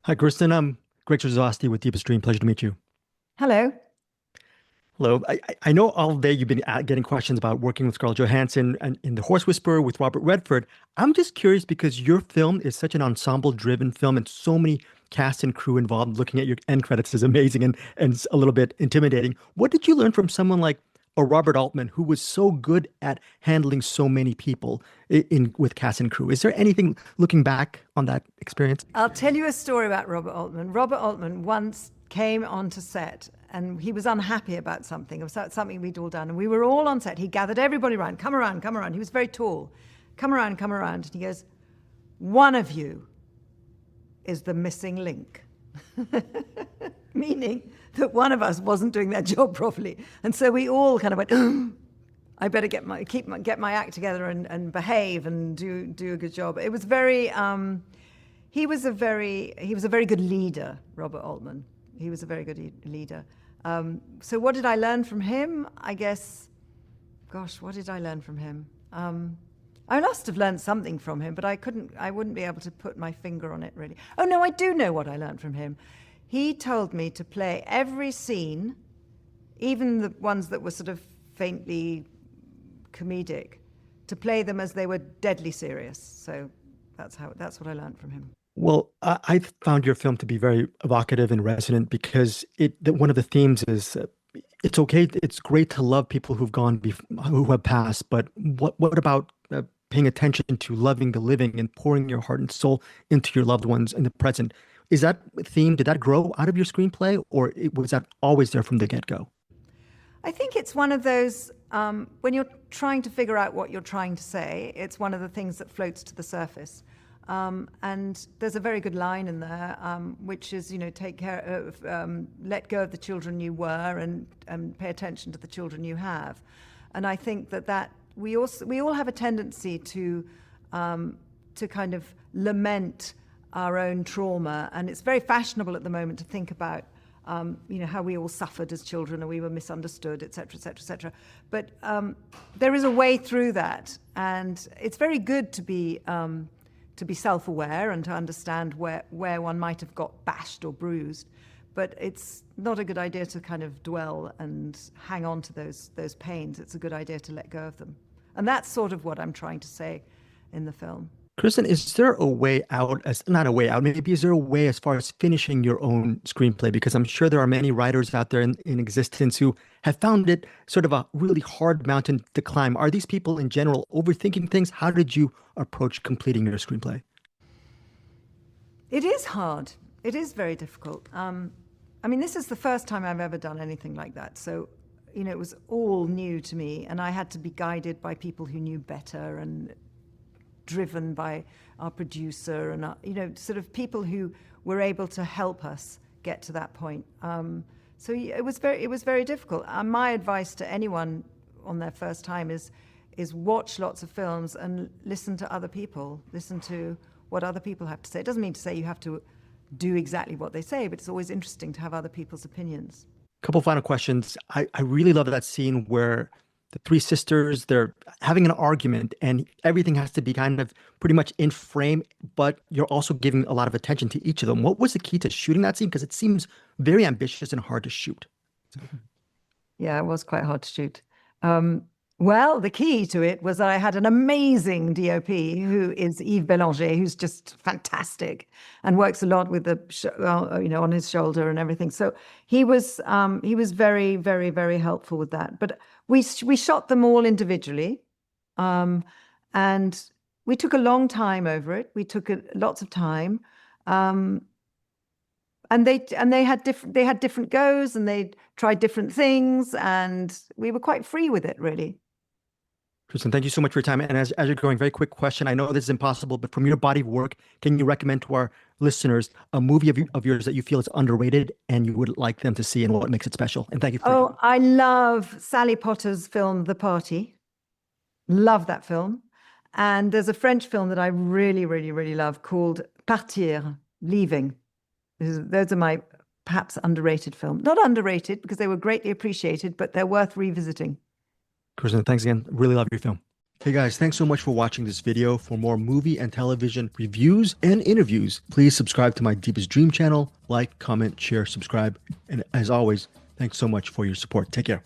Hi, Kristin. I'm Greg Trzaskowski with Deepest Dream. Pleasure to meet you. Hello. Hello. I know all day you've been getting questions about working with Scarlett Johansson and in The Horse Whisperer with Robert Redford. I'm just curious because your film is such an ensemble-driven film and so many cast and crew involved. Looking at your end credits is amazing and a little bit intimidating. What did you learn from someone like a Robert Altman who was so good at handling so many people in with cast and crew? Is there anything looking back on that experience? I'll tell you a story about Robert Altman. Robert Altman once came onto set and he was unhappy about something, something we'd all done. And we were all on set. He gathered everybody around, come around, come around. He was very tall. Come around, come around. And he goes, one of you is the missing link. Meaning that one of us wasn't doing their job properly. And so we all kind of went, I better get my act together and behave and do a good job. It was very he was a very good leader, Robert Altman. He was a very good leader. So what did I learn from him? I guess, gosh, what did I learn from him? I must have learned something from him, but I wouldn't be able to put my finger on it really. Oh no, I do know what I learned from him. He told me to play every scene, even the ones that were sort of faintly comedic, to play them as they were deadly serious. So that's what I learned from him. Well, I found your film to be very evocative and resonant because one of the themes is it's okay, it's great to love people who have passed, but what about paying attention to loving the living and pouring your heart and soul into your loved ones in the present? Is that theme, did that grow out of your screenplay, or was that always there from the get-go? I think it's one of those, when you're trying to figure out what you're trying to say, it's one of the things that floats to the surface. And there's a very good line in there, which is, take care of, let go of the children you were and pay attention to the children you have. And I think that we all have a tendency to kind of lament our own trauma, and it's very fashionable at the moment to think about how we all suffered as children and we were misunderstood, et cetera, et cetera, et cetera. But there is a way through that, and it's very good to be self-aware and to understand where one might have got bashed or bruised. But it's not a good idea to kind of dwell and hang on to those pains. It's a good idea to let go of them. And that's sort of what I'm trying to say in the film. Kristen, is there a way out, not a way out, maybe is there a way as far as finishing your own screenplay? Because I'm sure there are many writers out there in existence who have found it sort of a really hard mountain to climb. Are these people in general overthinking things? How did you approach completing your screenplay? It is hard. It is very difficult. I mean, this is the first time I've ever done anything like that. So, it was all new to me, and I had to be guided by people who knew better and driven by our producer and sort of people who were able to help us get to that point. So it was very difficult. My advice to anyone on their first time is watch lots of films and listen to other people. Listen to what other people have to say. It doesn't mean to say you have to do exactly what they say, but it's always interesting to have other people's opinions. Couple final questions. I really love that scene where the three sisters, they're having an argument and everything has to be kind of pretty much in frame, but you're also giving a lot of attention to each of them. What was the key to shooting that scene? Because it seems very ambitious and hard to shoot. Yeah, it was quite hard to shoot. Well, the key to it was that I had an amazing DOP who is Yves Bélanger, who's just fantastic and works a lot with on his shoulder and everything. So he was very, very, very helpful with that. But we shot them all individually, and we took a long time over it. We took lots of time, and they had different goes, and they tried different things, and we were quite free with it, really. Kristen, thank you so much for your time. And as you're going, very quick question. I know this is impossible, but from your body of work, can you recommend to our listeners a movie of yours that you feel is underrated and you would like them to see and what makes it special? And thank you for your time. I love Sally Potter's film, The Party. Love that film. And there's a French film that I really, really, really love called Partir, Leaving. Those are my perhaps underrated films. Not underrated because they were greatly appreciated, but they're worth revisiting. Kristen, thanks again. Really love your film. Hey guys, thanks so much for watching this video. For more movie and television reviews and interviews, please subscribe to my Deepest Dream channel. Like, comment, share, subscribe. And as always, thanks so much for your support. Take care.